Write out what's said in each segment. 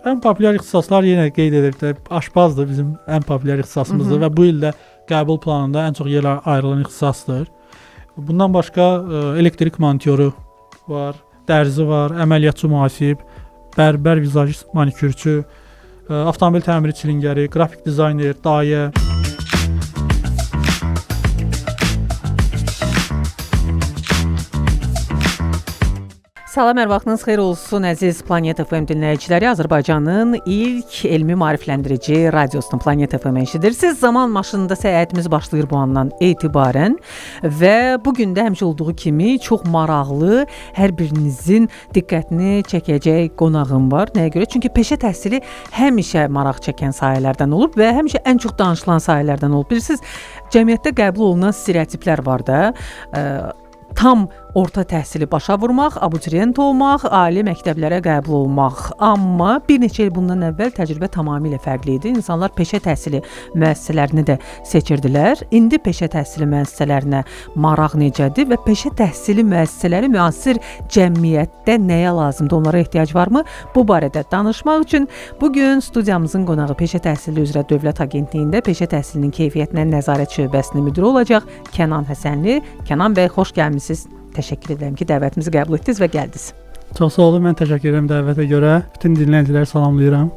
Ən populyar ixtisaslar yenə qeyd edək də, aşpazdır bizim ən populyar ixtisasımızdır və bu ildə qəbul planında ən çox yer ayrılan ixtisasdır. Bundan başqa elektrik monityoru var, dərzi var, əməliyyatçı mühasib, bərbər, vizajist, manikürçü, avtomobil təmiri çilingəri, qrafik dizayner, dayə. Salam, hər vaxtınız xeyir olsun əziz Planet FM dinləyiciləri. Azərbaycanın ilk elmi maarifləndirici radiosunun Planet FM eşidirsiniz. Zaman maşınında səyahətimiz başlayır bu andan etibarən və bu gün də həmişə olduğu kimi çox maraqlı, hər birinizin diqqətini çəkəcək qonağım var. Nəyə görə? Çünki peşə təhsili həmişə maraq çəkən sahələrdən olub və həmişə ən çox danışılan sahələrdən olub. Bilirsiniz, cəmiyyətdə qəbul olunan stereotiplər var da. Tam orta təhsili başa vurmaq, abituriyent olmaq, ali məktəblərə qəbul olmaq. Amma bir neçə il bundan əvvəl təcrübə tamamilə fərqli idi. İnsanlar peşə təhsili müəssisələrini də seçirdilər. İndi peşə təhsili müəssisələrinə maraq necədir və peşə təhsili müəssisələri müasir cəmiyyətdə nəyə lazımdır, onlara ehtiyac varmı? Bu barədə danışmaq üçün bu gün studiyamızın qonağı Peşə Təhsili üzrə Dövlət Agentliyində Peşə Təhsilinin Keyfiyyətinə Nəzarət Şöbəsinin müdiri olacaq Kənan Həsənli. Kənan bəy, xoş gəlmisiniz. Təşəkkür edirəm ki, dəvətimizi qəbul etdiniz və gəldiniz. Çox sağ olun, mən təşəkkür edirəm dəvətə görə. Bütün dinləyiciləri salamlayıram.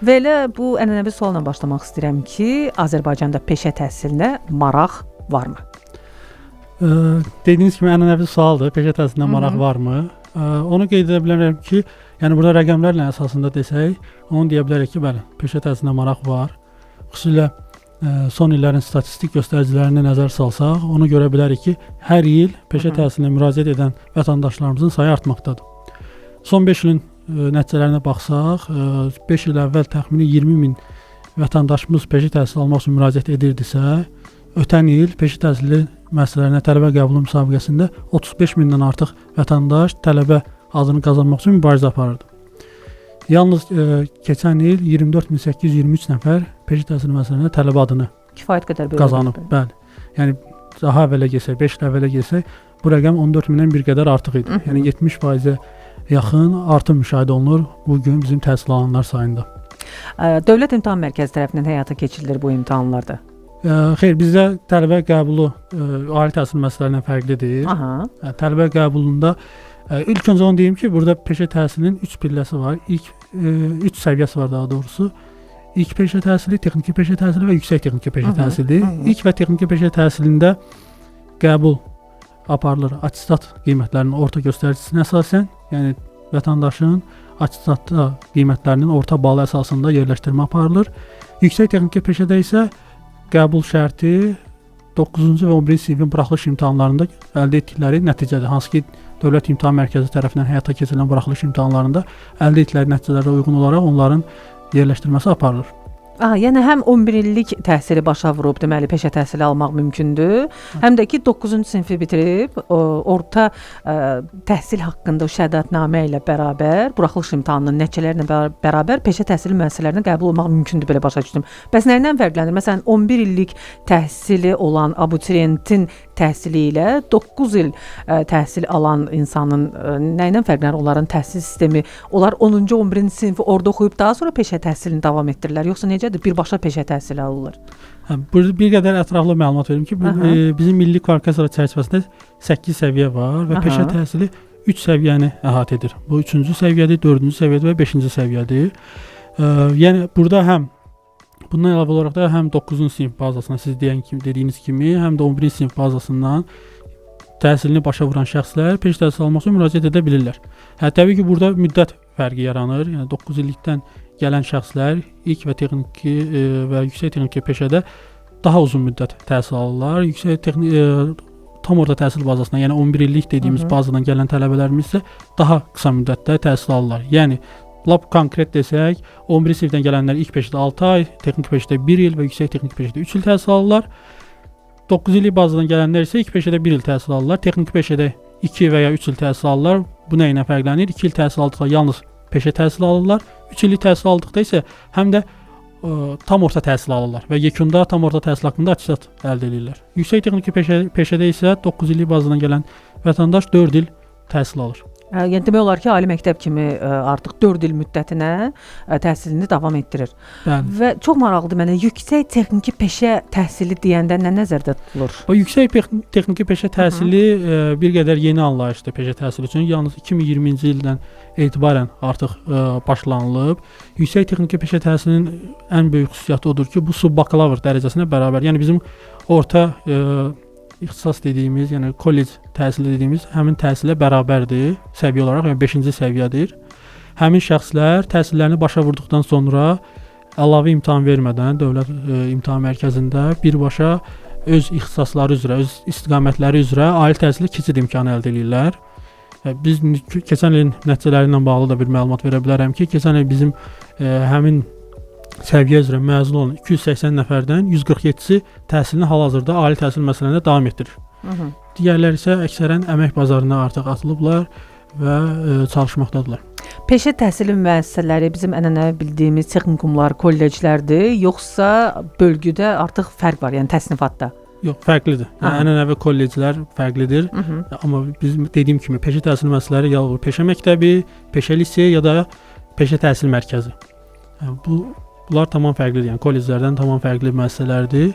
Və elə bu ənənəvi sualla başlamaq istəyirəm ki, Azərbaycanda peşə təhsilinə maraq varmı? Dediyiniz kimi ənənəvi sualdır, peşə təhsilinə maraq varmı? Onu qeyd edə bilərəm ki, yəni burada rəqəmlərlə əsasında desək, onu deyə bilərik ki, bəli, peşə təhsilinə maraq var. Xüsusilə son illərin statistik göstəricilərinə nəzər salsaq, onu görə bilərik ki, hər il peşə təhsilinə müraciət edən vətəndaşlarımızın sayı artmaqdadır. Son 5 ilin nəticələrinə baxsaq, 5 il əvvəl təxmini 20 min vətəndaşımız peşə təhsili almaq üçün müraciət edirdisə, ötən il peşə təhsili müəssisələrinə tələbə qəbulu müsabiqəsində 35 mindən artıq vətəndaş tələbə adını qazanmaq üçün mübarizə aparırdı. Yalnız keçən il 24.823 nəfər peşə təhsili müəssisələrində tələbə adını kifayət qədər qazanıb. Bəli. Yəni daha əvvələ gəlsək, 5 il əvvələ gəlsək, bu rəqəm 14 mindən bir qədər artıq idi. Yəni 70%-ə yaxın artım müşahidə olunur bu gün bizim təhsil alanlar sayında. Dövlət İmtahan Mərkəzi tərəfindən həyata keçirilir bu imtahanlarda. Xeyr, bizdə tələbə qəbulu ali təhsil müəssisələrindən fərqlidir. Tələbə qəbulunda ilk öncə onu deyim ki, burada peşə təhsilinin 3 pilləsi var. İlk 3 səviyyəsi var daha doğrusu. İlk peşə təhsili, texniki peşə təhsili və yüksək texniki peşə təhsilidir. İlk və texniki peşə təhsilində qəbul aparılır attestat qiymətlərinin orta göstəricisine əsasən, yəni vətəndaşın attestat qiymətlərinin orta balı əsasında yerləşdirmə aparılır. Yüksək texniki peşədə isə qəbul şərti 9-cu və 11-ci sinifin buraxılış imtahanlarında əldə etdikləri nəticədir. Hansı ki, Dövlət İmtahan Mərkəzi tərəfindən həyata keçirilən buraxılış imtahanlarında əldə etdikləri nəticələrə uyğun olaraq onların yerləşdirməsi aparılır. Yəni həm 11 illik təhsili başa vurub, deməli peşə təhsili almaq mümkündür. Həm də ki 9-cu sinifi bitirib, orta təhsil haqqında şəhadətnamə ilə bərabər, buraxılış imtahanının nəticələrlə bərabər peşə təhsili müəssisələrinə qəbul olmaq mümkündür, belə başa düşdüm. Bəs nəyindən fərqlənir? Məsələn, 11 illik təhsili olan abituriyentin təhsili ilə 9 il təhsil alan insanın nəyindən fərqlənir onların təhsil sistemi? Onlar 10-cu, 11-ci sinifi orada oxuyub daha sonra peşə təhsilini davam etdirirlər, yoxsa necədir? Birbaşa peşə təhsili alırlar. Burada bir qədər ətraflı məlumat verim ki, bizim milli kvalifikasiya çərçivəsində 8 səviyyə var və peşə təhsili 3 səviyyəni əhatə edir. Bu 3-cü səviyyədir, 4-cü səviyyədir və 5-ci səviyyədir. Yəni burada həm bundan əlavə olaraq da həm 9-cu sinif bazasından siz dediyiniz kimi, həm də 11-ci sinif bazasından təhsilini başa vuran şəxslər peşə təhsili almaq üçün müraciət edə bilirlər. Təbii ki, burada müddət fərqi yaranır. Yəni 9 illikdən gələn şəxslər ilk və texniki və yüksək texniki peşədə daha uzun müddət təhsil alırlar. Yüksək tam orta təhsil bazasından, yəni 11 illik dediyimiz bazadan gələn tələbələrimiz isə daha qısa müddətdə təhsil alırlar. Yəni lap konkret desək, 11 sinifdən gələnlər ilk peşədə 6 ay, texniki peşədə 1 il və yüksək texniki peşədə 3 il təhsil alırlar. 9 illik bazadan gələnlər isə ilk peşədə 1 il təhsil alırlar, texniki peşədə 2 və ya 3 il təhsil alırlar. Bu nə ilə fərqlənir? 2 il təhsil aldıqda yalnız peşə təhsili alırlar. 3 illik təhsil aldıqda isə həm də tam orta təhsil alırlar və yekunda tam orta təhsil haqqında attestat əldə edirlər. Yüksək texniki peşədə isə 9 illik bazadan gələn vətəndaş 4 il təhsil alır. Yəni demək olar ki, ali məktəb kimi artıq 4 il müddətinə təhsilini davam etdirir. Bəli. Və çox maraqlıdır mənə yüksək texniki peşə təhsili deyəndə nə nəzərdə tutulur? O yüksək texniki peşə təhsili bir qədər yeni anlayışdır peşə təhsili üçün. Yalnız 2020-ci ildən etibarən artıq başlanılıb. Yüksək texniki peşə təhsilinin ən böyük xüsusiyyəti odur ki, bu subbakalavr dərəcəsinə bərabər. Yəni bizim orta ixtisas dediyimiz, yəni kollec təhsili dediyimiz həmin təhsilə bərabərdir səviyyə olaraq, yəni 5-ci səviyyədir. Həmin şəxslər təhsillərini başa vurduqdan sonra əlavə imtahan vermədən dövlət imtahan mərkəzində birbaşa öz ixtisasları üzrə, öz istiqamətləri üzrə ali təhsilə keçid imkanı əldə edirlər. Biz keçən ilin nəticələri ilə bağlı da bir məlumat verə bilərəm ki, keçən il bizim həmin səviyyə üzrə məzun olan 280 nəfərdən 147-si təhsilini hal-hazırda ali təhsil müəssisələrində davam etdirir. Digərləri isə əksərən əmək bazarına artıq atılıblar və çalışmaqdadırlar. Peşə təhsili müəssisələri bizim ənənəvi bildiyimiz texnikumlar, kolleclərdir, yoxsa bölgüdə artıq fərq var, yəni təsnifatda? Yox, fərqlidir. Yəni ənənəvi kolleclər fərqlidir. Amma biz dediyim kimi peşə təhsili müəssisələri ya peşə məktəbi, peşə lisey ya da peşə təhsil mərkəzi. Yəni bunlar tamam fərqlidir. Yəni kolleclərdən tamam fərqli müəssisələrdir.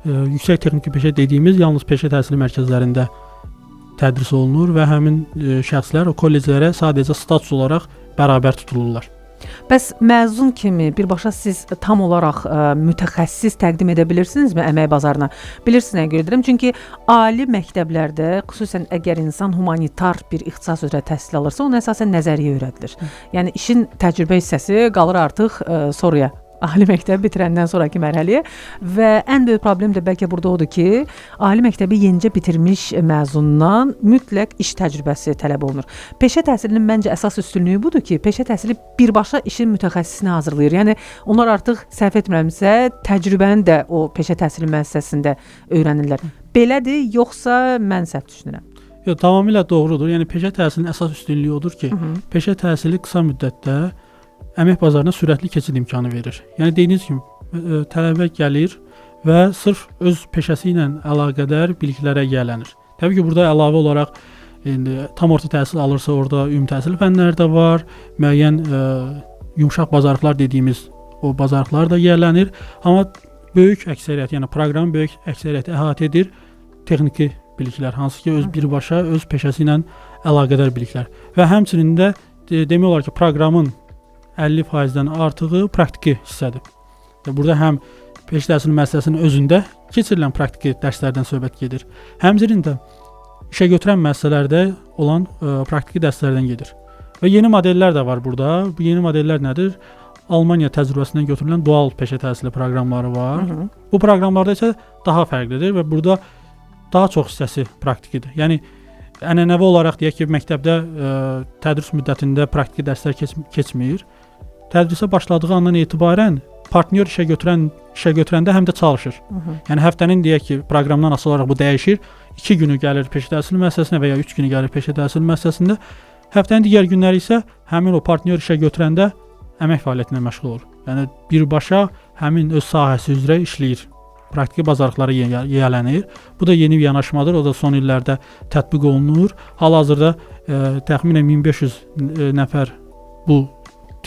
Yüksək texniki peşə dediyimiz yalnız peşə təhsili mərkəzlərində tədris olunur və həmin şəxslər o kolleclərə sadəcə status olaraq bərabər tutulurlar. Bəs məzun kimi birbaşa siz tam olaraq mütəxəssis təqdim edə bilirsinizmi əmək bazarına? Bilirsiniz nə görə deyirəm? Çünki ali məktəblərdə xüsusən əgər insan humanitar bir ixtisas üzrə təhsil alırsa, ona əsasən nəzəriyyə öyrədilir. Yəni işin təcrübə hissəsi qalır artıq sonraya. Ali məktəbi bitirəndən sonraki mərhələyə və ən böyük problem də bəlkə burada odur ki, ali məktəbi yenicə bitirmiş məzundan mütləq iş təcrübəsi tələb olunur. Peşə təhsilinin məncə əsas üstünlüyü budur ki, peşə təhsili birbaşa işin mütəxəssisini hazırlayır. Yəni onlar artıq səhv etmirəmsə, təcrübəni də o peşə təhsili müəssisəsində öyrənirlər. Belədir, yoxsa mən səhv düşünürəm? Yox, tamamilə doğrudur. Yəni peşə təhsilinin əsas üstünlüyü odur ki, peşə təhsili qısa müddətdə əmək bazarına sürətli keçid imkanı verir. Yəni dediyiniz kimi tələbə gəlir və sırf öz peşəsi ilə əlaqədar biliklərə yiyələnir. Təbii ki, burada əlavə olaraq tam orta təhsil alırsa, orada ümumi təhsil fənləri də var, müəyyən yumşaq bacarıqlar dediyimiz o bacarıqlar da yiyələnir. Amma böyük əksəriyyət, yəni proqramın böyük əksəriyyəti əhatə edir texniki biliklər, hansı ki, öz birbaşa öz peşəsi ilə əlaqədar biliklər. Və həmçinin də demək olar ki, proqramın 50%-dən artığı praktiki hissədir. Burada həm peşə təhsili müəssisəsinin özündə keçirilən praktiki dərslərdən söhbət gedir. Həmçinin də işə götürən müəssisələrdə olan praktiki dərslərdən gedir. Və yeni modellər də var burada. Bu yeni modellər nədir? Almaniya təcrübəsindən götürülən dual peşə təhsili proqramları var. Bu proqramlarda isə daha fərqlidir və burada daha çox hissəsi praktikidir. Yəni ənənəvi olaraq deyək ki, məktəbdə tədris müddətində praktiki dərslər keçmir. Tədrisə başladığı andan etibarən partnyor işə götürəndə həm də çalışır. Yəni həftənin deyək ki, proqramdan asılı olaraq bu dəyişir. 2 günü gəlir peşə təhsili müəssisəsinə və ya 3 günü gəlir peşə təhsili müəssisəsində. Həftənin digər günləri isə həmin o partnyor işə götürəndə əmək fəaliyyətinə məşğul olur. Yəni birbaşa həmin öz sahəsi üzrə işləyir. Praktiki bacarıqlara yiyələnir. Bu da yeni bir yanaşmadır. O da son illərdə tətbiq olunur. Hal-hazırda təxminən 1500 nəfər bu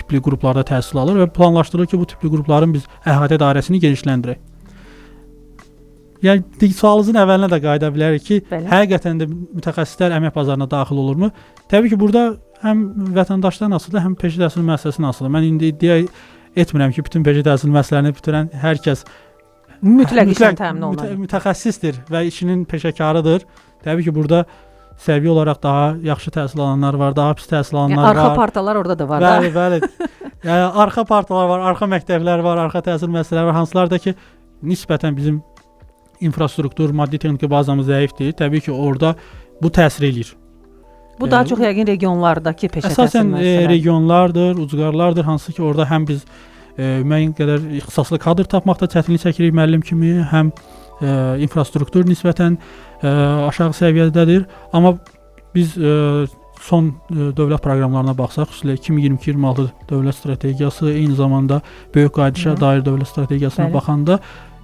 tipli qruplarda təhsil alır və planlaşdırılır ki, bu tipli qrupların biz əhatə dairəsini genişləndirək. Yəni sualınızın əvvəlinə də qayıda bilərik ki, həqiqətən də mütəxəssislər əmək bazarına daxil olurmu? Təbii ki, burada həm vətəndaşdan asılıdır, həm peşə təhsili müəssisəsindən asılıdır. Mən indi iddia etmirəm ki, bütün peşə təhsili müəssisələrini bitirən hər kəs mütləq işlə təmin olunur. Mütəxəssisdir və işinin peşəkarıdır. Təbii ki, burada səviyyə olaraq daha yaxşı təhsil alanlar var, daha pis təhsil alanlar var. Arxa partalar orada da var. Bəli. Yəni arxa partalar var, arxa məktəblər var, arxa təhsil müəssisələri var, hansılarda ki, nisbətən bizim infrastruktur, maddi texniki bazamız zəifdir. Təbii ki, orada bu təsir eləyir. Bu daha çox yəqin regionlardakı peşə təhsil müəssisələri. Əsasən regionlardır, ucqarlardır, hansı ki, orada həm biz müəyyən qədər ixtisaslı kadr tapmaqda çətinlik çəkirik müəllim kimi, həm infrastruktur nisbətən aşağı səviyyədədir. Amma biz son dövlət proqramlarına baxsaq, xüsusilə 2022-26 dövlət strategiyası, eyni zamanda böyük qayıdışa dair dövlət strategiyasına baxanda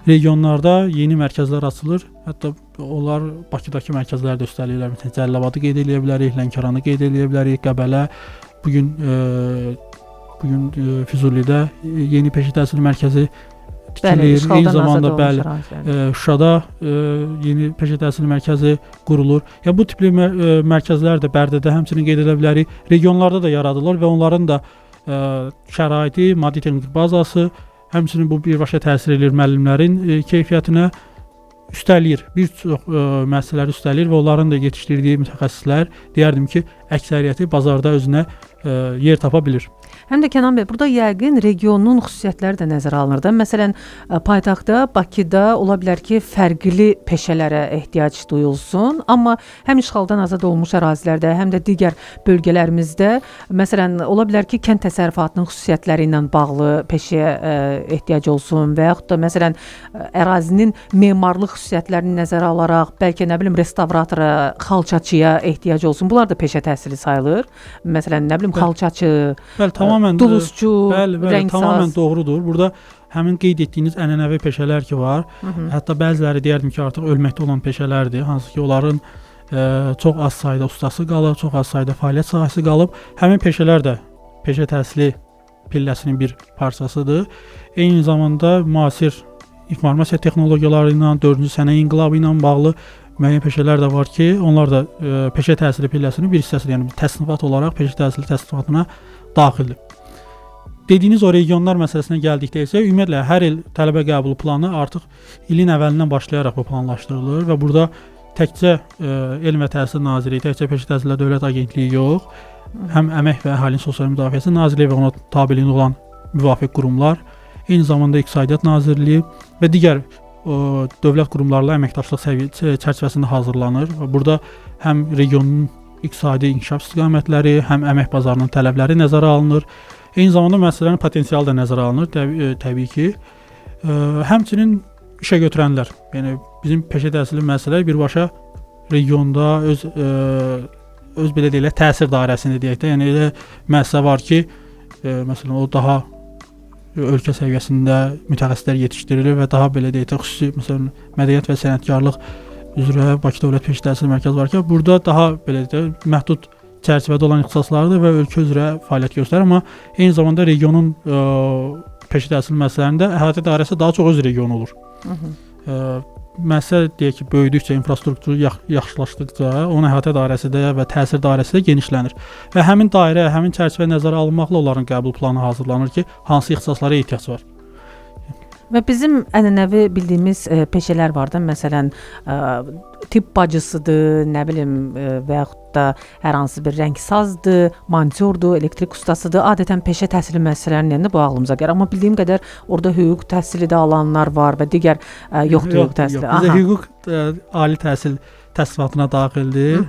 regionlarda yeni mərkəzlər açılır. Hətta onlar Bakıdakı mərkəzlərdə üstəlirlər. Məsələn, Cəlilabadı qeyd edə bilərik, Lənkəranı qeyd edə bilərik, Qəbələ. Bugün Füzulidə yeni peşə təhsili mərkəzi tikilir. Eyni zamanda Şuşada yeni peşə təhsili mərkəzi qurulur. Ya bu tipli mərkəzlər də Bərdədə həmçinin qeyd edə bilərik. Regionlarda da yaradılır və onların da şəraiti, maddi texniki bazası həmçinin bu birbaşa təsir edir müəllimlərin keyfiyyətinə, üstəliyir. Bir çox müəssisələri üstəliyir və onların da yetişdirdiyi mütəxəssislər deyərdim ki, əksəriyyəti bazarda özünə yer tapa bilir. Həm də Kənan bəy, burada yəqin regionun xüsusiyyətləri də nəzərə alınır da. Məsələn, paytaxtda, Bakıda ola bilər ki, fərqli peşələrə ehtiyac duyulsun, amma həm işğaldan azad olmuş ərazilərdə, həm də digər bölgələrimizdə, məsələn, ola bilər ki, kənd təsərrüfatının xüsusiyyətləri ilə bağlı peşəyə ehtiyac olsun və yaxud da məsələn, ərazinin memarlıq xüsusiyyətlərini nəzərə alaraq, bəlkə nə bilim restavratora, xalçaçıya ehtiyac olsun. Bunlar da peşə təhsili sayılır. Məsələn, nə bilim xalçaçı, dulusçu, rəngsaz. Tamamən doğrudur. Burada həmin qeyd etdiyiniz ənənəvi peşələr ki var, hətta bəziləri deyərdim ki, artıq ölməkdə olan peşələrdir. Hansı ki, onların çox az sayda ustası qalıb, çox az sayda fəaliyyət sahəsi qalıb. Həmin peşələr də peşə təhsili pilləsinin bir parçasıdır. Eyni zamanda müasir informasiya texnologiyaları ilə, 4-cü sənaye inqilabı ilə bağlı müəyyən peşələr də var ki, onlar da peşə təhsili pilləsinin bir hissəsidir. Yəni təsnifat olaraq peşə təhsili təsnifatına daxildir. Dediyiniz o regionlar məsələsinə gəldikdə isə ümumiyyətlə hər il tələbə qəbulu planı artıq ilin əvvəlindən başlayaraq bu planlaşdırılır və burada təkcə Elm və Təhsil Nazirliyi, təkcə Peşə Təhsili Dövlət Agentliyi yox, həm Əmək və Əhalinin Sosial Müdafiəsi Nazirliyi və ona tabeliyində olan müvafiq qurumlar, eyni zamanda İqtisadiyyat Nazirliyi və digər dövlət qurumlarla əməkdaşlıq çərçivəsində hazırlanır və burada həm regionun iqtisadi inkişaf istiqamətləri, həm əmək bazarının tələbləri nəzərə alınır. Eyni zamanda müəssisələrin potensialı da nəzərə alınır, təbii ki. Həmçinin işə götürənlər, yəni bizim peşə təhsili müəssisələri birbaşa regionda öz belə deyək, təsir dairəsində deyək də, yəni elə müəssisə var ki, məsələn o daha ölkə səviyyəsində mütəxəssislər yetişdirilir və daha belə deyək də xüsusi məsələn mədəniyyət və sənətkarlıq üzrə Bakı Dövlət Peşə Təhsili Mərkəzi var ki, burada daha belə deyək məhdud çərçivədə olan ixtisaslardır və ölkə üzrə fəaliyyət göstərir, amma eyni zamanda regionun peşə təhsili müəssisələrində əhatə dairəsi daha çox öz regionu olur. Müəssisə deyək ki, böyüdükcə, infrastrukturu yaxşılaşdıqca onun əhatə dairəsi də və təsir dairəsi də genişlənir. Və həmin dairə, həmin çərçivə nəzərə alınmaqla onların qəbul planı hazırlanır ki, hansı ixtisaslara ehtiyac var. Və bizim ənənəvi bildiyimiz peşələr var da, məsələn, tibb bacısıdır, nə bilim, və yaxud da hər hansı bir rəngsazdır, montordur, elektrik ustasıdır. Adətən peşə təhsili müəssisələrinin yanında bu ağlımıza gəlir. Amma bildiyim qədər orada hüquq təhsili də alanlar var və digər yoxdur hüquq təhsili. Bizdə hüquq ali təhsil təsnifatına daxildir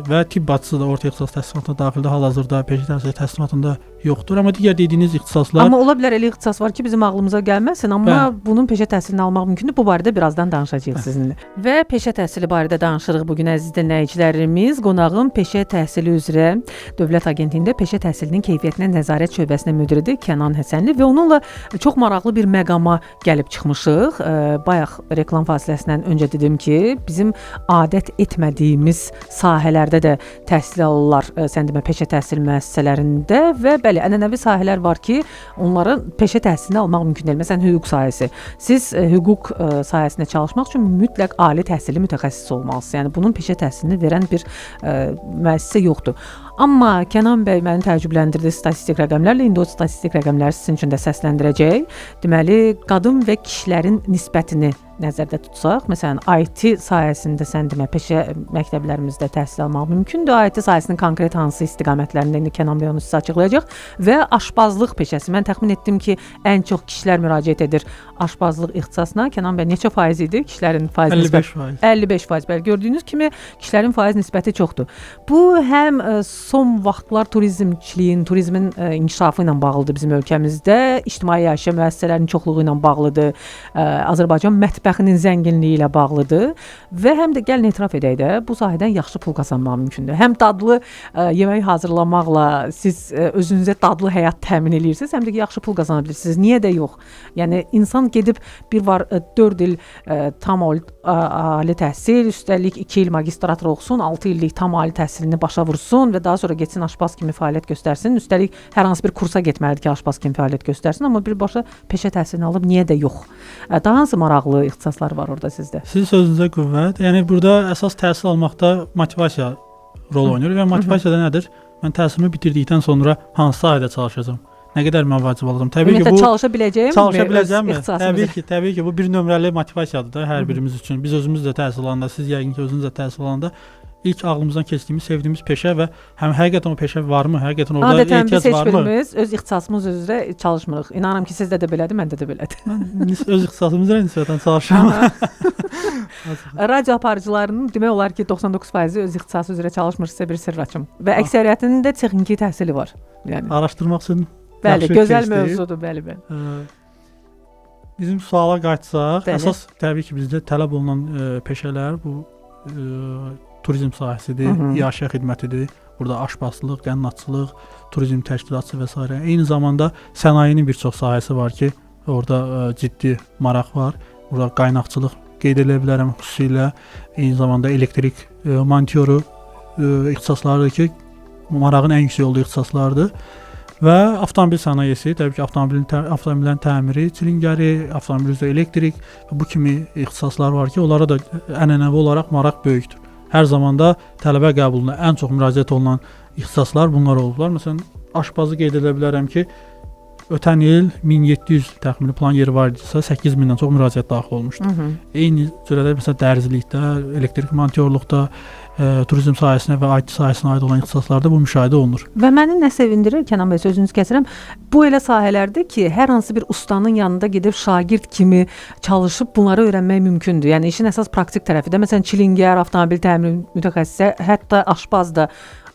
və tibb bacısı da orta ixtisas təsnifatına daxildir. Hal-hazırda peşə təhsili təsnifatında yoxdur, amma digər dediyiniz ixtisaslar. Amma ola bilər elə ixtisas var ki, bizim ağlımıza gəlməsin, amma bunun peşə təhsilini almaq mümkündür. Bu barədə birazdan danışacağıq sizinlə. Və peşə təhsili barədə danışırıq bu gün əziz dinləyicilərimiz. Qonağım peşə təhsili üzrə Dövlət Agentliyində peşə təhsilinin keyfiyyətinə nəzarət şöbəsinin müdiri Kənan Həsənli və onunla çox maraqlı bir məqama gəlib çıxmışıq. Bayaq reklam fasiləsindən öncə dedim ki, bizim adət etmədiyimiz sahələrdə də təhsil alırlar, sən demə peşə təhsil müəssisələrində və bəli, ənənəvi sahələr var ki, onların peşə təhsilini almaq mümkün deyil. Məsələn, hüquq sahəsi. Siz hüquq sahəsində çalışmaq üçün mütləq ali təhsilli mütəxəssis olmalısınız. Yəni bunun peşə təhsilini verən bir müəssisə yoxdur. Amma Kənan bəy məni təəccübləndirdi statistik rəqəmlərlə. İndi o statistik rəqəmləri sizin üçün də səsləndirəcək. Deməli, qadın və kişilərin nisbətini nəzərdə tutsaq, məsələn, IT sahəsində sən demə peşə məktəblərimizdə təhsil almaq mümkündür. IT sahəsinin konkret hansı istiqamətlərində indi Kənan bəy onu sizə açıqlayacaq və aşbazlıq peşəsi. Mən təxmin etdim ki, ən çox kişilər müraciət edir aşbazlıq ixtisasına. Kənan bəy neçə faiz idi kişilərin faiz nisbəti? 55%. Bəli, gördüyünüz kimi kişilərin faiz nisbəti çoxdur. Bu həm son vaxtlar turizmin inkişafı ilə bağlıdır bizim ölkəmizdə. İctimai yaşayış müəssisələrinin çoxluğu ilə bağlıdır. Azərbaycan mətbəxinin zənginliyi ilə bağlıdır və həm də gəlin etiraf edək də, bu sahədən yaxşı pul qazanmaq mümkündür. Həm dadlı yemək hazırlamaqla siz özünüzə dadlı həyat təmin edirsiniz, həm də ki, yaxşı pul qazana bilirsiniz. Niyə də yox? Yəni insan gedib bir var 4 il tam ali təhsil, üstəlik 2 il magistratür oxusun, 6 illik tam ali təhsilini başa vursun və daha sonra getsin aşpaz kimi fəaliyyət göstərsin. Üstəlik hər hansı bir kursa getməlidir ki, aşpaz kimi fəaliyyət göstərsin, amma birbaşa peşə təhsilini alıb niyə də yox? Daha hansı maraqlı ixtisaslar var orada sizdə? Sizin sözünüzə qüvvət. Yəni burada əsas təhsil almaqda motivasiya rol oynayır və motivasiya da nədir? Mən təhsilimi bitirdikdən sonra hansı sahədə çalışacağam? Nə qədər mən vacib olacağam? Təbii ki, bu çalışa biləcəyəm. Təbii ki, bu bir nömrəli motivasiyadır da hər birimiz üçün. Biz özümüz də təhsil alanda, siz yəqin ki, özünüz də təhsil alanda ilk ağlımızdan keçdiyimiz, sevdiyimiz peşə və həm həqiqətən o peşə varmı? Həqiqətən orada ehtiyac varmı? Adətən biz heç birimiz öz ixtisasımız üzrə çalışmırıq. İnanıram ki, sizdə də belədir, məndə də belədir. Mən öz ixtisasımıza nisbətən çalışıram. Radio aparıcılarının demək olar ki, 99% öz ixtisası üzrə çalışmır, sizə bir sirr açım. Və əksəriyyətinin də texniki təhsili var. Yəni araşdırmaq üçün bəli, gözəl mövzudur, bəli. Bizim suala qayıtsaq, əsas təbii ki, bizdə tələb olunan peşələr bu turizm sahəsidir, iaşə xidmətidir. Burada aşpazlıq, qənnatçılıq, turizm təşkilatçı və s. Eyni zamanda sənayenin bir çox sahəsi var ki, orada ciddi maraq var. Burada qaynaqçılıq qeyd edə bilərəm xüsusilə. Eyni zamanda elektrik montyoru ixtisaslarıdır ki, marağın ən yüksək olduğu ixtisaslardır. Və avtomobil sənayesi, təbii ki, avtomobillərin təmiri, çilingəri, avtomobil üzrə elektrik, bu kimi ixtisaslar var ki, onlara da ənənəvi olaraq maraq böyükdür. Hər zamanda tələbə qəbuluna ən çox müraciət olunan ixtisaslar bunlar olublar. Məsələn, aşpazı qeyd edə bilərəm ki, ötən il 1700 təxmini plan yeri var idisə, 8000-dən çox müraciət daxil olmuşdur. Eyni cürədə məsələn dərzilikdə, elektrik montyorluqda, turizm sahəsinə və IT sahəsinə aid olan ixtisaslarda bu müşahidə olunur. Və məni nə sevindirir, Kənan bəy, sözünüzü kəsirəm, bu elə sahələrdir ki, hər hansı bir ustanın yanında gedib şagird kimi çalışıb bunları öyrənmək mümkündür. Yəni işin əsas praktik tərəfi də, məsələn, çilingər, avtomobil təmiri mütəxəssisi, hətta aşpaz da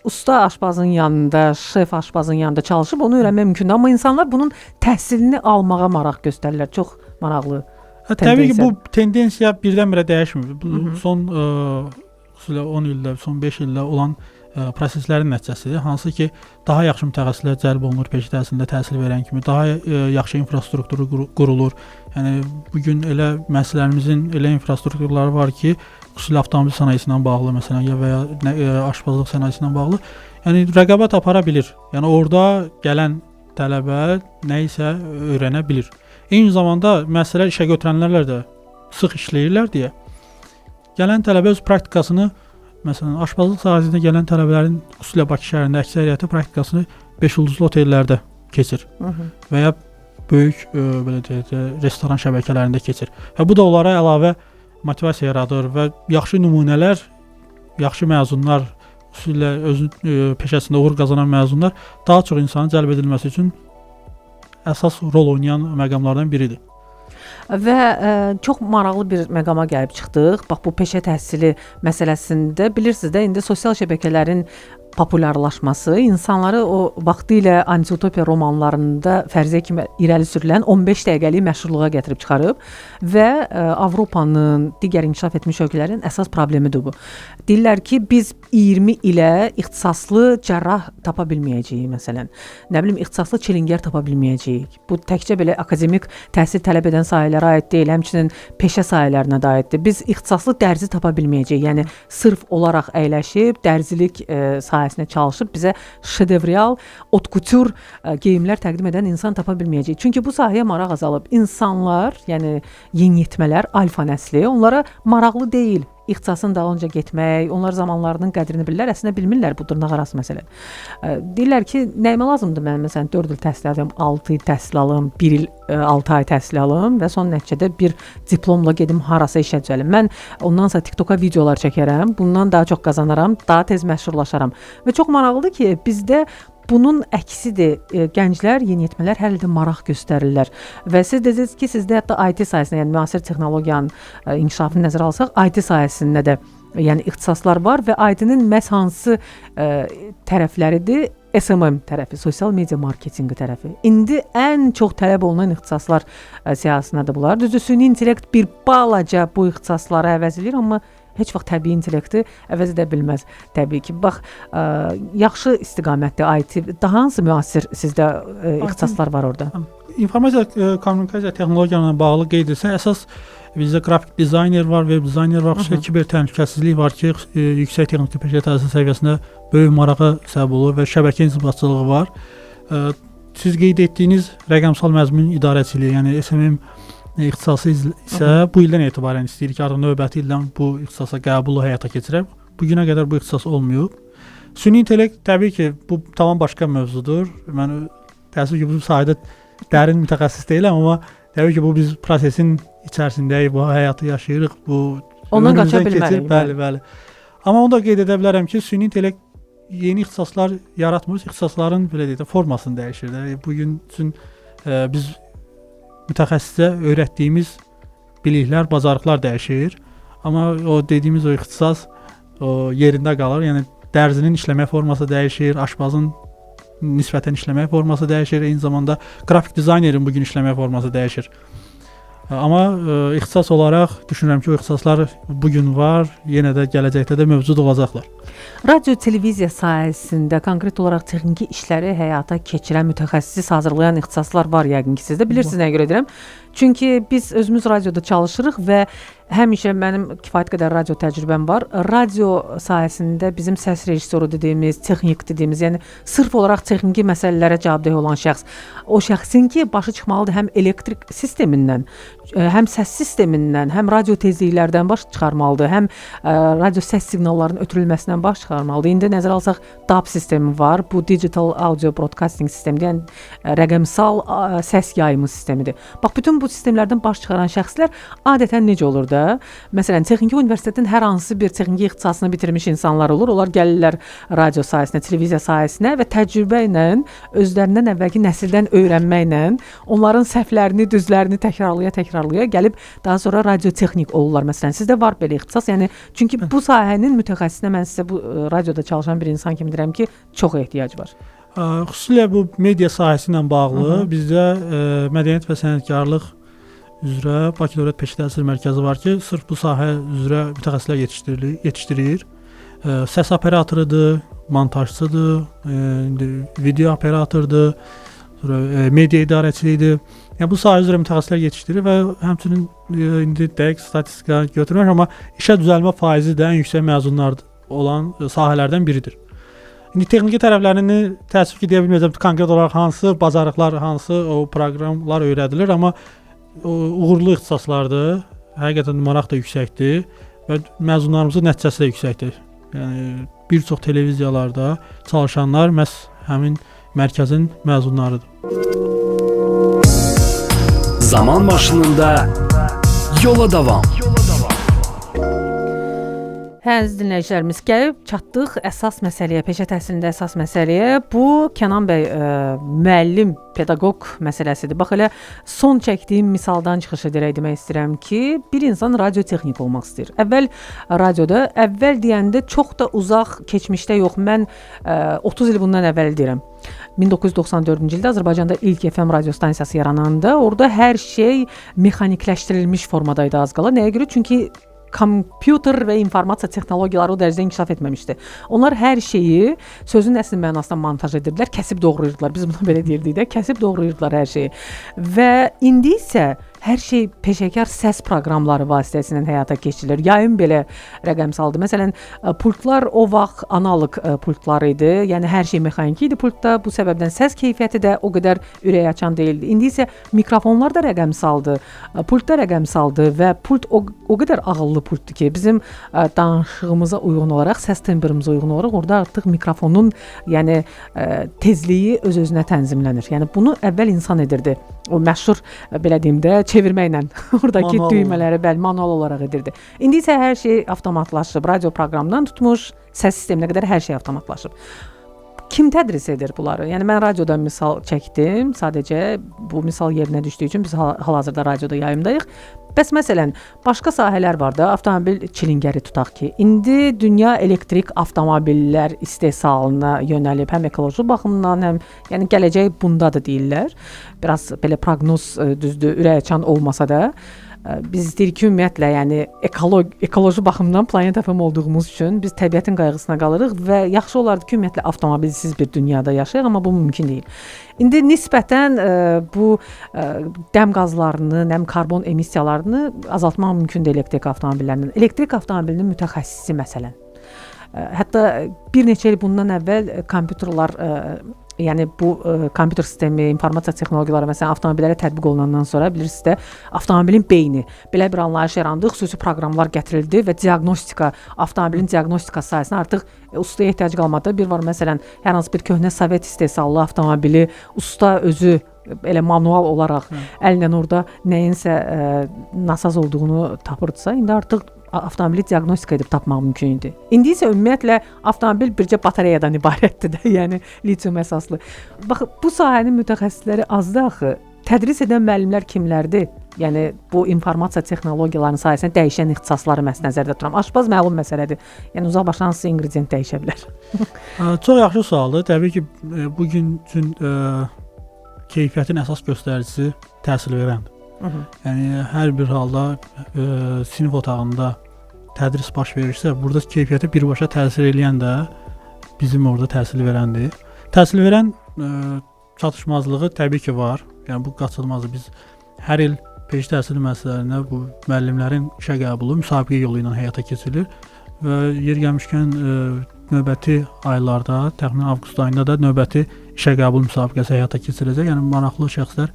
usta aşpazın yanında, şef aşpazın yanında çalışıb onu öyrənmək mümkündür. Amma insanlar bunun təhsilini almağa maraq göstərirlər. Çox maraqlı. Təbii ki, bu tendensiya birdən-birə dəyişmir. Bu son xüsusilə 10 ildə, son 5 ildə olan proseslərin nəticəsidir. Hansı ki, daha yaxşı mütəxəssislər cəlb olunur peşə təhsilində təhsil verən kimi, daha yaxşı infrastrukturu qurulur. Yəni bugün elə müəssisələrimizin elə infrastrukturları var ki, xüsusilə avtomobil sənayesindən bağlı məsələn və ya aşpazlıq sənayesindən bağlı, yəni rəqabət apara bilir. Yəni orada gələn tələbə nə isə öyrənə bilir. Eyni zamanda müəssisələr işə götürənlərlə də sıx işləyirlər deyə gələn tələbə öz praktikasını, məsələn, aşpazlıq sahəsində gələn tələbələrin xüsusilə Bakı şəhərində əksəriyyəti praktikasını 5 ulduzlu otellərdə keçir və ya böyük belə deyək, restoran şəbəkələrində keçir. Və bu da onlara əlavə motivasiya yaradır və yaxşı nümunələr, yaxşı məzunlar, xüsusilə öz peşəsində uğur qazanan məzunlar daha çox insanın cəlb edilməsi üçün əsas rol oynayan məqamlardan biridir. Və çox maraqlı bir məqama gəlib çıxdıq. Bax, bu peşə təhsili məsələsində bilirsiniz də, indi sosial şəbəkələrin populyarlaşması insanları o vaxtilə anti-utopiya romanlarında fərziyyə kimi irəli sürülən 15 dəqiqəlik məşhurluğa gətirib çıxarıb və Avropanın, digər inkişaf etmiş ölkələrin əsas problemidir bu. Deyirlər ki, biz 20 ilə ixtisaslı cərrah tapa bilməyəcəyik məsələn. Nə bilim, ixtisaslı çilingər tapa bilməyəcəyik. Bu təkcə belə akademik təhsil tələb edən sahələrə aid deyil, həmçinin peşə sahələrinə də aiddir. Biz ixtisaslı dərzi tapa bilməyəcəyik. Yəni sırf olaraq əyləşib dərzilik sahəsinə çalışıb bizə şedevrial, haute-couture geyimlər təqdim edən insan tapa bilməyəcəyik. Çünki bu sahəyə maraq azalıb. İnsanlar, yəni yeniyetmələr, alfa nəsli onlara maraqlı deyil. İxtisasın dalınca getmək, onlar zamanlarının qədrini bilirlər, əslində bilmirlər bu dırnaqarası məsələ. Deyirlər ki, nəyimə lazımdır mən məsələn 4 il təhsil alım, 6 il təhsil alım, 1 il 6 ay təhsil alım və son nəticədə bir diplomla gedim harasa işə düzəlim. Mən ondan sonra TikToka videolar çəkərəm, bundan daha çox qazanaram, daha tez məşhurlaşaram. Və çox maraqlıdır ki, bizdə bunun əksidir. Gənclər, yeniyetmələr hələ də maraq göstərirlər. Və siz dediniz ki, sizdə hətta IT sahəsində, yəni müasir texnologiyanın inkişafını nəzərə alsaq, IT sahəsində də yəni ixtisaslar var və Aydının məhz hansı tərəfləridir? SMM tərəfi, sosial media marketinqi tərəfi. İndi ən çox tələb olunan ixtisaslar siyahısındadır bunlar. Düzdür, süni intellekt bir balaca bu ixtisasları əvəz edir, amma heç vaxt təbii intellekti əvəz edə bilməz. Təbii ki, bax, yaxşı istiqamətdə IT, daha hansı müasir sizdə ixtisaslar var orada? İnformasiya kommunikasiya texnologiyalarına bağlı qeyd etsə, əsas bizdə qrafik dizayner var, web dizayner var, xüsusilə kiber təhlükəsizlik var ki, yüksək texniki peşə təhsil səviyyəsində böyük marağa səbəb olur və şəbəkə inzibatçılığı var. Siz qeyd etdiyiniz rəqəmsal məzmun idarəçiliyi, yəni SMM ixtisası isə bu ildən etibarən istəyirik ki, artıq növbəti ildən bu ixtisasa qəbulu həyata keçirək. Bu günə qədər bu ixtisas olmayıb. Süni intellekt təbii ki, bu tamam başqa mövzudur. Mən təəssüf ki, bu sahədə dərin mütəxəssis deyiləm, amma təbii ki, bu biz prosesin içərisindəyik, bu həyatı yaşayırıq, bu ondan qaça bilmərik. Bəli. Amma onu da qeyd edə bilərəm ki, süni intellekt yeni ixtisaslar yaratmır, ixtisasların belə deyək də formasını dəyişir. Bu gün üçün biz mütəxəssisə öyrətdiyimiz biliklər, bacarıqlar dəyişir. Amma o dediyimiz o ixtisas o yerində qalır. Yəni dərzinin işləmə forması dəyişir, aşpazın nisbətən işləmə forması dəyişir, eyni zamanda qrafik dizaynerin bugün işləmə forması dəyişir. Amma ixtisas olaraq düşünürəm ki, o ixtisaslar bugün var, yenə də gələcəkdə də mövcud olacaqlar. Radio, televiziya sahəsində konkret olaraq texniki işləri həyata keçirən, mütəxəssis hazırlayan ixtisaslar var yəqin ki, sizdə. Bilirsiniz nəyə görə deyirəm? Çünki biz özümüz radioda çalışırıq və həmişə mənim kifayət qədər radio təcrübəm var. Radio sahəsində bizim səs rejissoru dediyimiz, texnik dediyimiz, yəni sırf olaraq texniki məsələlərə cavabdeh olan şəxs, o şəxsin ki, başı çıxmalıdır həm elektrik sistemindən, həm səs sistemindən, həm radio tezliklərdən baş çıxarmalıdır, həm radio səs siqnallarının ötürülməsindən baş çıxarmalıdır. İndi nəzərə alsaq DAB sistemi var. Bu Digital Audio Broadcasting sistemidir, yəni rəqəmsal səs yayımı sistemidir. Bax, bütün bu sistemlərdən baş çıxaran şəxslər adətən necə olur da? Məsələn, texniki universitetin hər hansı bir texniki ixtisasını bitirmiş insanlar olur. Onlar gəlirlər radio sahəsinə, televiziya sahəsinə və təcrübə ilə, özlərindən əvvəlki nəsildən öyrənməklə, onların səhvlərini, düzlərini təkrarlaya gəlib daha sonra radiotexnik olurlar. Məsələn, sizdə var belə ixtisas. Yəni çünki bu sahənin mütəxəssisinə mən sizə bu radioda çalışan bir insan kimi deyirəm ki, çox ehtiyac var. Xüsusilə bu media sahəsi ilə bağlı bizdə mədəniyyət və sənətkarlıq üzrə Bakı Dövlət Peşə Təhsil Mərkəzi var ki, sırf bu sahə üzrə mütəxəssislər yetişdirir. Səs operatorudur, montajçıdır, video operatorudur, media idarəçiliyidir. Yəni bu sahə üzrə mütəxəssislər yetişdirir və həmçinin indi dəqiq statistika götürmür, amma işə düzəlmə faizi də ən yüksək məzunlar olan sahələrdən biridir. İndi texniki tərəflərini təəssüf ki, deyə bilməyəcəm konkret olaraq hansı bacarıqlar, hansı o proqramlar öyrədilir, amma uğurlu ixtisaslardır. Həqiqətən maraq da yüksəkdir və məzunlarımızın nəticəsi də yüksəkdir. Yəni bir çox televiziyalarda çalışanlar məhz həmin mərkəzin məzunlarıdır. Zaman maşınında yola davam. Əziz dinləyicilərimiz, gəlib çatdıq əsas məsələyə, peşə təhsilində əsas məsələyə. Bu Kənan bəy müəllim, pedaqoq məsələsidir. Bax elə son çəkdiyim misaldan çıxış edərək demək istəyirəm ki, bir insan radiotexnik olmaq istəyir. Əvvəl radioda, əvvəl deyəndə çox da uzaq keçmişdə yox. Mən 30 il bundan əvvəl deyirəm. 1994-cü ildə Azərbaycanda ilk FM radio stansiyası yarananda orada hər şey mexanikləşdirilmiş formadaydı az qala. Nəyə görə? Çünki kompüter və informasiya texnologiyaları o dərəcədə inkişaf etməmişdi. Onlar hər şeyi sözün əsl mənasında montaj edirdilər, kəsib doğrayırdılar. Biz buna belə deyirdik də, kəsib doğrayırdılar hər şeyi. Və indi isə hər şey peşəkar səs proqramları vasitəsilə həyata keçirilir. Yayım belə rəqəmsaldır. Məsələn, pultlar o vaxt analog pultlar idi. Yəni hər şey mexaniki idi pultda. Bu səbəbdən səs keyfiyyəti də o qədər ürək açan deyildi. İndi isə mikrofonlar da rəqəmsaldır, pult da rəqəmsaldır və pult o qədər ağıllı pultdur ki, bizim danışığımıza uyğun olaraq, səs tembrimize uyğun olaraq orada artıq mikrofonun, yəni tezliyi öz-özünə tənzimlənir. Yəni bunu əvvəl insan edirdi. O məşhur belə deyim də çevirməklə oradakı düymələri manual olaraq edirdi. İndi isə hər şey avtomatlaşıb. Radio proqramından tutmuş səs sisteminə qədər hər şey avtomatlaşıb. kim tədris edir bunları? Yəni mən radiodan misal çəkdim. Sadəcə bu misal yerinə düşdüyü üçün biz hal-hazırda radioda yayımdayıq. Bəs məsələn, başqa sahələr var da, avtomobil çilingəri tutaq ki, indi dünya elektrik avtomobillər istehsalına yönəlib, həm ekoloji baxımdan, həm yəni gələcək bundadır deyirlər. Biraz belə proqnoz düzdür, ürəkaçan olmasa da biz deyirik ki, ümumiyyətlə, yəni ekoloji baxımdan Planet FM olduğumuz üçün biz təbiətin qayğısına qalırıq və yaxşı olardı ki, ümumiyyətlə avtomobilsiz bir dünyada yaşayaq, amma bu mümkün deyil. İndi nisbətən bu dəm qazlarını, həm karbon emissiyalarını azaltmaq mümkündür elektrik avtomobillərinin. Elektrik avtomobilinin mütəxəssisi məsələn. Hətta bir neçə il bundan əvvəl kompüterlər yəni bu kompüter sistemi, informasiya texnologiyaları məsələn avtomobillərə tətbiq olunandan sonra bilirsiniz də avtomobilin beyni belə bir anlayış yarandı, xüsusi proqramlar gətirildi və diaqnostika, avtomobilin diaqnostikası sayəsində artıq ustaya ehtiyac qalmadı. Bir var məsələn hər hansı bir köhnə Sovet istehsallı avtomobili usta özü elə manual olaraq əllə orada nəyinsə nasaz olduğunu tapırdısa, indi artıq avtomobili diaqnostika edib tapmaq mümkün idi. İndi isə ümumiyyətlə avtomobil bircə batareyadan ibarətdir də, yəni litium əsaslı. Bax, bu sahənin mütəxəssisləri azdır axı. Tədris edən müəllimlər kimlərdir? Yəni bu informasiya texnologiyalarının sayəsində dəyişən ixtisasları məhz nəzərdə tuturam. Aşpaz məlum məsələdir. Yəni uzaqbaşdan hansı ingredient dəyişə bilər? Çox yaxşı sualdır. Təbii ki, bu gün üçün keyfiyyətin əsas göstəricisi təhsil verəndir. Yəni hər bir halda sinif otağında tədris baş verirsə, burada keyfiyyətə birbaşa təsir edən də bizim orada təhsil verəndir. Təhsil verən çatışmazlığı təbii ki var. Yəni bu qaçılmazdır. Biz hər il peşə təhsili müəssisələrində bu müəllimlərin işə qəbulu müsabiqə yolu ilə həyata keçirilir və yer gəlmişkən növbəti aylarda, təxminən avqust ayında da növbəti işə qəbul müsabiqəsi həyata keçiriləcək. Yəni maraqlı şəxslər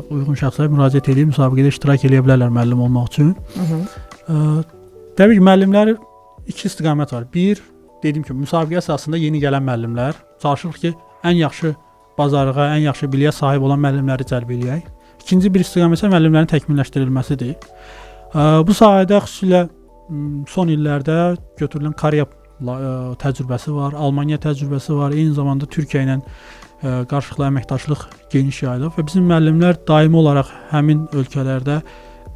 uyğun şəxslər müraciət edib müsabiqədə iştirak edə bilərlər müəllim olmaq üçün. Təbii ki, müəllimlər iki istiqamət var. Bir, dedim ki, müsabiqə əsasında yeni gələn müəllimlər çalışırıq ki, ən yaxşı bacarığa, ən yaxşı biliyə sahib olan müəllimləri cəlb eləyək. İkinci bir istiqamət isə müəllimlərin təkmilləşdirilməsidir. Bu sahədə xüsusilə son illərdə götürülən Koreya təcrübəsi var, Almaniya təcrübəsi var, eyni zamanda Türkiyə ilə qarşılıqlı əməkdaşlıq geniş yayılıb və bizim müəllimlər daimi olaraq həmin ölkələrdə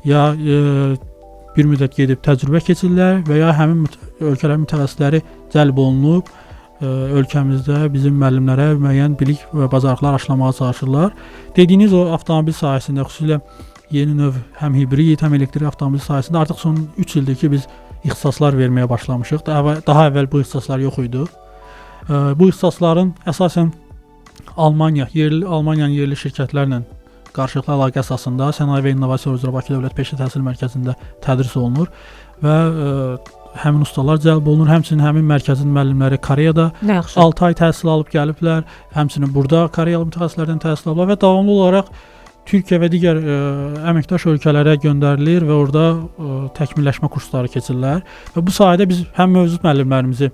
ya bir müddət gedib təcrübə keçirlər və ya həmin ölkələrin mütəxəssisləri cəlb olunub ölkəmizdə bizim müəllimlərə müəyyən bilik və bacarıqlar aşılamağa çalışırlar. Dediyiniz o avtomobil sahəsində xüsusilə yeni növ həm hibrid, həm elektrik avtomobil sahəsində artıq son 3 ildir ki, biz ixtisaslar verməyə başlamışıq. Daha əvvəl bu ixtisaslar yox idi. Bu ixtisasların əsasən Almaniyanın yerli şirkətlərlə qarşılıqlı əlaqə əsasında Sənaye və İnnovasiya üzrə Bakı Dövlət Peşə Təhsil Mərkəzində tədris olunur və həmin ustalar cəlb olunur. Həmçinin həmin mərkəzin müəllimləri Koreyada 6 ay təhsil alıb gəliblər. Həmçinin burada Koreyalı mütəxəssislərdən təhsil alıblar və davamlı olaraq Türkiyə və digər əməkdaş ölkələrə göndərilir və orada təkmilləşmə kursları keçirirlər. Və bu sahədə biz həm mövcud müəllimlərimizi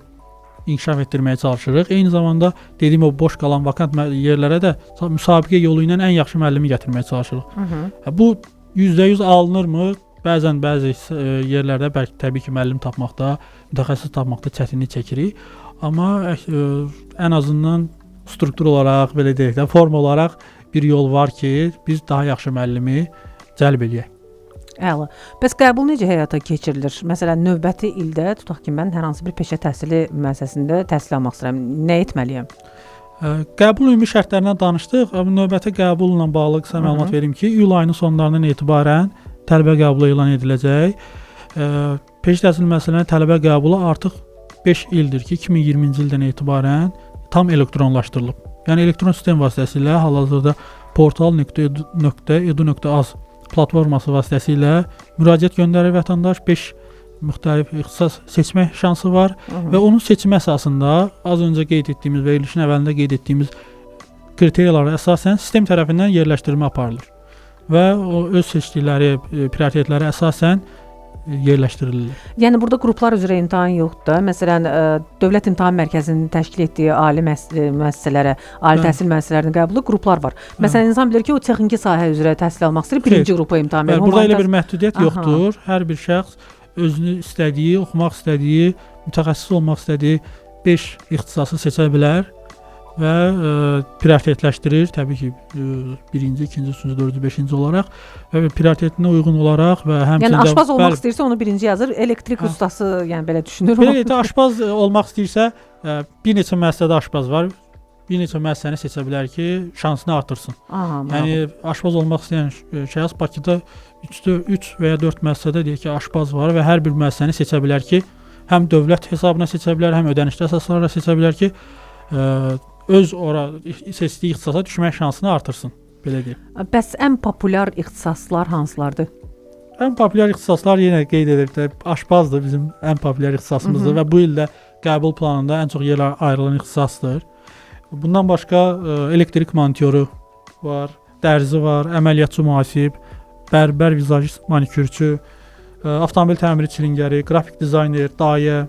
inkişaf etdirməyə çalışırıq. Eyni zamanda dediyim o boş qalan vakant yerlərə də müsabiqə yolu ilə ən yaxşı müəllimi gətirməyə çalışırıq. Bu %100 alınırmı? Bəzən bəzi yerlərdə bəlkə təbii ki, müəllim tapmaqda, mütəxəssis tapmaqda çətinlik çəkirik. Amma ən azından struktur olaraq, belə deyək də, form olaraq bir yol var ki, biz daha yaxşı müəllimi cəlb eləyək. Əla. Bəs qəbul necə həyata keçirilir? Məsələn, növbəti ildə tutaq ki, mən hər hansı bir peşə təhsili müəssisəsində təhsil almaq istəyirəm. Nə etməliyəm? Qəbul ümumi şərtlərindən danışdıq. Növbəti qəbulla bağlı qısa məlumat verim ki, iyul ayının sonlarından etibarən tələbə qəbulu elan ediləcək. Peşə təhsili müəssisələrinin tələbə qəbulu artıq 5 ildir ki, 2020-ci ildən etibarən tam elektronlaşdırılıb. Yəni elektron sistem vasitəsilə hal-hazırda portal.edu.az platforması vasitəsilə müraciət göndərir vətəndaş. 5 müxtəlif ixtisas seçmə şansı var və onun seçimi əsasında az öncə qeyd etdiyimiz və verilişin əvvəlində qeyd etdiyimiz kriteriyalara əsasən sistem tərəfindən yerləşdirmə aparılır və o öz seçdikləri prioritetlərə əsasən yerləşdirilir. Yəni burada qruplar üzrə imtahan yoxdur da. Məsələn, Dövlət İmtahan Mərkəzinin təşkil etdiyi ali müəssisələrə, ali təhsil müəssisələrinin qəbulu qruplar var. Məsələn, insan bilir ki, o texniki sahə üzrə təhsil almaq istəyir, birinci qrupa imtahan verir. Burada elə bir məhdudiyyət yoxdur. Hər bir şəxs özünü istədiyi, oxumaq istədiyi, mütəxəssis olmaq istədiyi 5 ixtisası seçə bilər və prioritetləşdirir. Təbii ki, birinci, ikinci, üçüncü, dördüncü, beşinci olaraq və prioritetinə uyğun olaraq və həmçinin Yəni aşpaz olmaq istəyirsə onu birinci yazır, elektrik ustası, yəni belə düşünür. Belə də aşpaz olmaq istəyirsə, bir neçə müəssisədə aşpaz var. Bir neçə müəssisəni seçə bilər ki, şansını artırsın. Yəni aşpaz olmaq istəyən şəxs Bakıda 3 və ya 4 müəssisədə deyək ki, aşpaz var və hər bir müəssisəni seçə bilər ki, həm dövlət hesabına seçə bilər, həm ödənişli əsaslarla seçə bilər ki, öz ora seçdiyi ixtisasa düşmək şansını artırsın, belə deyim. Bəs ən populyar ixtisaslar hansılardır? Ən populyar ixtisaslar yenə qeyd edib də aşpazdır bizim ən populyar ixtisasımızdır və bu il də qəbul planında ən çox yer ayrılan ixtisasdır. Bundan başqa elektrik monityoru var, dərzi var, əməliyyatçı mühasib, bərbər, vizajist, manikürçü, avtomobil təmiri çilingəri, qrafik dizayner, dayə,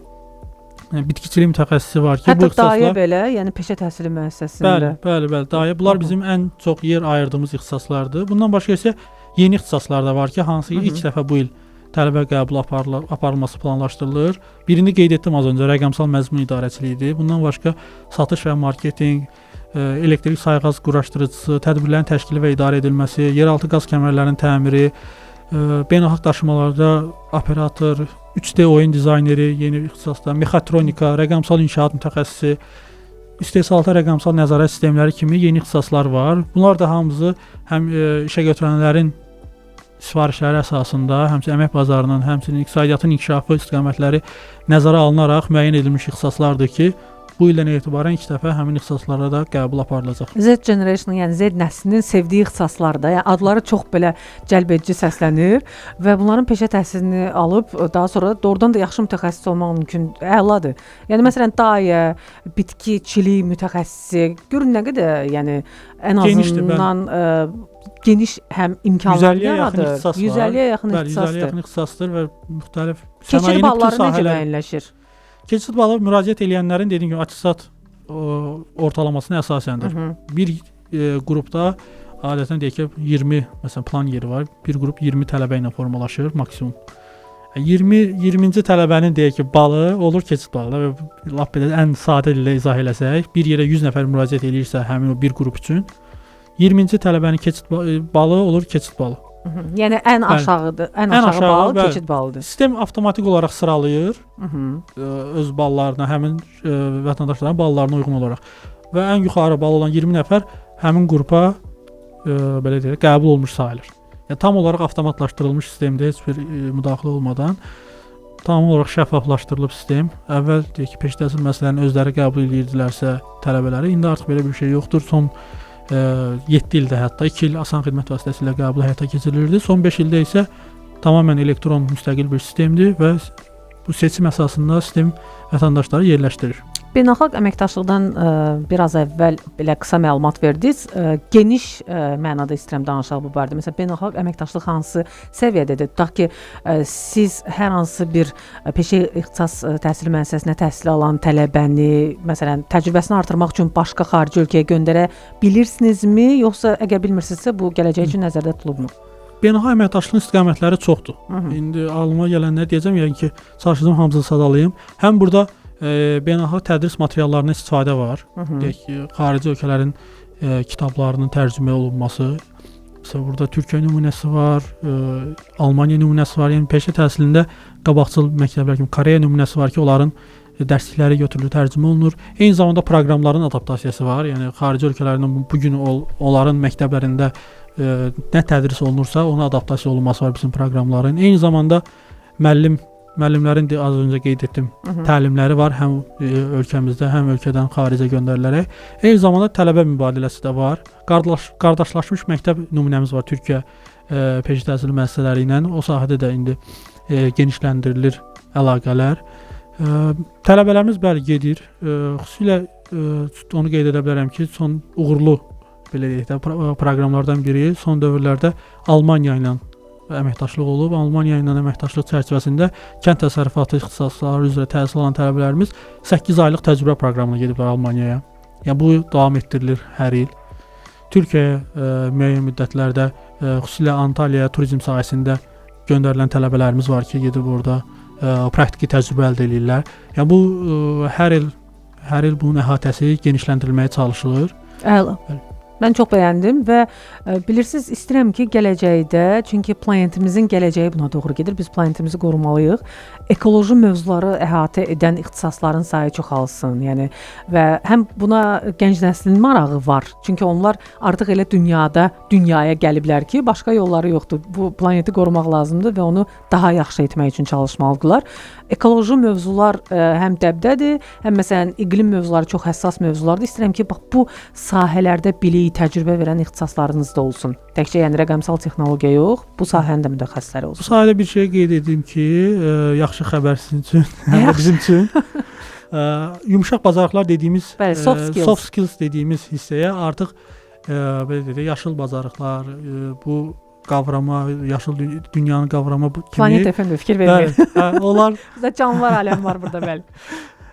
bitkiçilik mütəxəssisi var ki, hətta bu ixtisaslar dayə belə, yəni peşə təhsili müəssisəsində. Bəli, dayə. Bunlar bizim ən çox yer ayırdığımız ixtisaslardır. Bundan başqa isə yeni ixtisaslar da var ki, hansı ki, ilk dəfə bu il tələbə qəbulu aparılması planlaşdırılır. Birini qeyd etdim az öncə, rəqəmsal məzmun idarəçiliyidir. Bundan başqa satış və marketinq, elektrik sayğaz quraşdırıcısı, tədbirlərin təşkili və idarə edilməsi, yeraltı qaz kəmərlərinin təmiri, beynəlxalq daşımalarda operator, 3D oyun dizayneri, yeni ixtisaslar, mexatronika, rəqəmsal inşaat mütəxəssisi, istehsalata rəqəmsal nəzarət sistemləri kimi yeni ixtisaslar var. Bunlar da hamısı həm işə götürənlərin sifarişləri əsasında, həmçinin əmək bazarının, həmçinin iqtisadiyyatın inkişafı istiqamətləri nəzərə alınaraq müəyyən edilmiş ixtisaslardır ki, bu ildən etibarən ilk dəfə həmin ixtisaslara da qəbul aparılacaq. Z generation, yəni Z nəslinin sevdiyi ixtisaslarda, yəni adları çox belə cəlbedici səslənir və bunların peşə təhsilini alıb daha sonra doğrudan da yaxşı mütəxəssis olmaq mümkün, əladır. Yəni məsələn dayə, bitkiçilik mütəxəssisi, görün nə qədər, yəni ən azından geniş həm imkanlar yaradır. 150-yə yaxın ixtisasdır. 150-yə yaxın ixtisasdır və müxtəlif keçid balları necə müəyyənləşir? Keçid balı müraciət edənlərin dediyim kimi attestat ortalamasına əsasəndir. Bir qrupda adətən deyək ki 20 məsələn plan yeri var. Bir qrup 20 tələbə ilə formalaşır maksimum. 20-ci tələbənin deyək ki balı olur keçid balı və lap belə ən sadə dillə izah eləsək, bir yerə 100 nəfər müraciət edirsə həmin o bir qrup üçün 20-ci tələbənin keçid balı olur keçid balı. Yəni ən aşağıdır, ən aşağı bal keçid balıdır. Sistem avtomatik olaraq sıralayır öz ballarına, həmin vətəndaşların ballarına uyğun olaraq və ən yuxarı bal olan 20 nəfər həmin qrupa belə deyək, qəbul olmuş sayılır. Yəni tam olaraq avtomatlaşdırılmış sistemdə heç bir müdaxilə olmadan tam olaraq şəffaflaşdırılıb sistem. Əvvəl deyək ki, peşə təhsil müəssisələrini özləri qəbul edirdilərsə tələbələri, indi artıq belə bir şey yoxdur. Son 7 ildə hətta 2 il asan xidmət vasitəsilə qəbul həyata keçirilirdi. Son 5 ildə isə tamamilə elektron müstəqil bir sistemdir və bu seçim əsasında sistem vətəndaşları yerləşdirir. Beynəlxalq əməkdaşlıqdan biraz əvvəl belə qısa məlumat verdiniz. Geniş mənada istəyirəm danışaq bu barədə. Məsələn, beynəlxalq əməkdaşlıq hansı səviyyədədir? Tutaq ki, siz hər hansı bir peşə ixtisas təhsil müəssisəsinə təhsil alan tələbəni, məsələn, təcrübəsini artırmaq üçün başqa xarici ölkəyə göndərə bilirsinizmi, yoxsa əgər bilmirsinizsə bu gələcək üçün nəzərdə tutulubmu? Beynəlxalq əməkdaşlığın istiqamətləri çoxdur. İndi ağlıma gələnləri deyəcəm, yəni ki, çalışacağam hamısını sadalayım. Həm burada beynəlxalq tədris materiallarından istifadə var. Deyək ki, xarici ölkələrin kitablarının tərcümə olunması. Məsələn, burada Türkiyə nümunəsi var, Almaniya nümunəsi var. Yəni peşə təhsilində qabaqcıl məktəblər kimi Koreya nümunəsi var ki, onların dərslikləri götürülür, tərcümə olunur. Eyni zamanda proqramların adaptasiyası var. Yəni xarici ölkələrin bu gün onların məktəblərində nə tədris olunursa, ona adaptasiya olunması var bizim proqramların. Eyni zamanda müəllimlərin az öncə qeyd etdim, təlimləri var həm ölkəmizdə, həm ölkədən xaricə göndərilərək. Eyni zamanda tələbə mübadiləsi də var. Qardaşlaşmış məktəb nümunəmiz var Türkiyə peşə təhsili müəssisələri ilə. O sahədə də indi genişləndirilir əlaqələr. Tələbələrimiz bəli gedir. Xüsusilə onu qeyd edə bilərəm ki, son uğurlu belə deyək də proqramlardan biri son dövrlərdə Almaniya ilə əməkdaşlıq olub. Almaniya ilə əməkdaşlıq çərçivəsində kənd təsərrüfatı ixtisasları üzrə təhsil alan tələbələrimiz 8 aylıq təcrübə proqramına gediblər Almaniyaya. Yəni bu davam etdirilir hər il. Türkiyəyə müəyyən müddətlərdə xüsusilə Antalya turizm sahəsində göndərilən tələbələrimiz var ki, gedib orada praktiki təcrübə əldə edirlər. Yəni bu hər il hər il bunun əhatəsi genişləndirilməyə çalışılır. Əla. Bəli. Mən çox bəyəndim və bilirsiniz, istəyirəm ki, gələcəkdə, çünki planetimizin gələcəyi buna doğru gedir. Biz planetimizi qorumalıyıq. Ekoloji mövzuları əhatə edən ixtisasların sayı çoxalsın. Yəni və həm buna gənc nəslin marağı var. Çünki onlar artıq elə dünyaya gəliblər ki, başqa yolları yoxdur. Bu planeti qorumaq lazımdır və onu daha yaxşı etmək üçün çalışmalıdırlar. Ekoloji mövzular həm dəbdədir, həm məsələn iqlim mövzuları çox həssas mövzulardır. İstəyirəm ki, bax bu sahələrdə bilik, təcrübə verən ixtisaslarınız da olsun. Təkcə yəni rəqəmsal texnologiya yox, bu sahənin də mütəxəssisləri Bu olsun. sahədə bir şey qeyd edeyim ki, yaxşı xəbər sizin üçün, həm də bizim üçün. Yumşaq bacarıqlar dediyimiz, Bəli, soft skills. dediyimiz hissəyə artıq belə deyək, yaşıl bacarıqlar, bu qavrama, yaşıl dünyanın qavrama kimi. Planet FM-də fikir vermir. Bəli, onlar Bizdə canlılar aləmi var burada, bəli.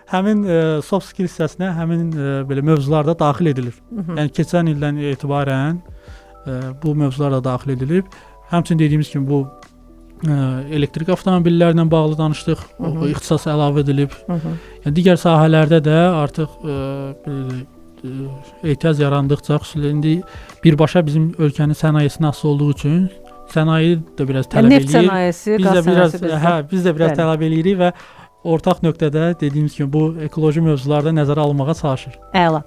həmin soft skill hissəsinə həmin belə mövzular da daxil edilir. Yəni keçən ildən etibarən bu mövzular da daxil edilib. Həmçinin dediyimiz kimi bu elektrik avtomobillərlə bağlı danışdıq. O ixtisas əlavə edilib. Yəni digər sahələrdə də artıq ehtiyac yarandıqca, xüsusilə indi birbaşa bizim ölkənin sənayesinə asılı olduğu üçün sənaye də biraz tələb Neft eləyir. sənayesi, Biz qaz də biraz sənayesi. biz də biraz Bəli. tələb eləyirik və ortaq nöqtədə dediyimiz kimi bu ekoloji mövzularda nəzərə alınmağa çalışır. Əla.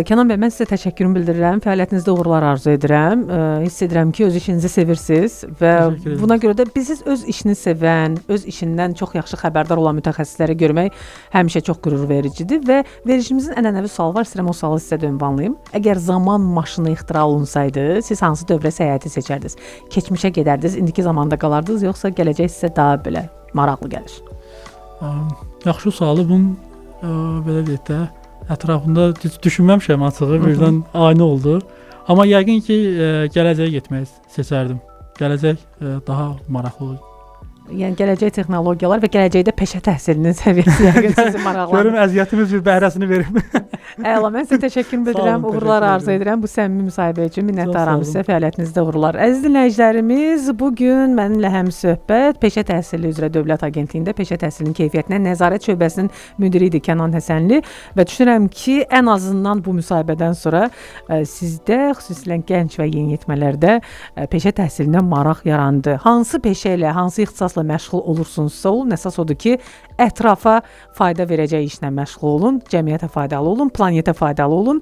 Kənan bəy, mən sizə təşəkkürümü bildirirəm. Fəaliyyətinizdə uğurlar arzu edirəm. Hiss edirəm ki, öz işinizi sevirsiniz və Təşəkkür edirəm. buna görə də siz öz işini sevən, öz işindən çox yaxşı xəbərdar olan mütəxəssisləri görmək həmişə çox qürur vericidir və verilişimizin ənənəvi sualı var. İstəyirəm o sualı sizə də ünvanlayım. Əgər zaman maşını ixtira olunsaydı, siz hansı dövrə səyahəti seçərdiniz? Keçmişə gedərdiniz, indiki zamanda qalardınız, yoxsa gələcək sizə daha belə maraqlı gəlir? Yaxşı sualı bunun belə deyək də ətrafında heç düşünməmişəm açığı, birdən ani oldu. Amma yəqin ki, gələcəyə getməyi seçərdim. Gələcək daha maraqlı olur. Yəni gələcək texnologiyalar və gələcəkdə peşə təhsilinin səviyyəsi yəqin sizi maraqlandırır. Görüm əziyyətimiz bir bəhrəsini verim. Əla, mən sizə təşəkkür bildirirəm, olun, uğurlar təşəkkür arzu edirəm bu səmimi müsahibə üçün. Minnətdaram Çox sağ sizə, fəaliyyətinizdə uğurlar. Əziz dinləyicilərimiz, bu gün mənimlə həmsöhbət Peşə Təhsili üzrə Dövlət Agentliyində Peşə Təhsilinin Keyfiyyətinə Nəzarət Şöbəsinin müdiri idi Kənan Həsənli və düşünürəm ki, ən azından bu müsahibədən sonra sizdə, xüsusilə gənc və yeniyetmələrdə peşə təhsilinə maraq yarandı. Hansı peşə ilə, hansı ixtisasla məşğul olursunuzsa olun, əsas odur ki, ətrafa fayda verəcək işlə məşğul olun, cəmiyyətə faydalı olun, planetə faydalı olun.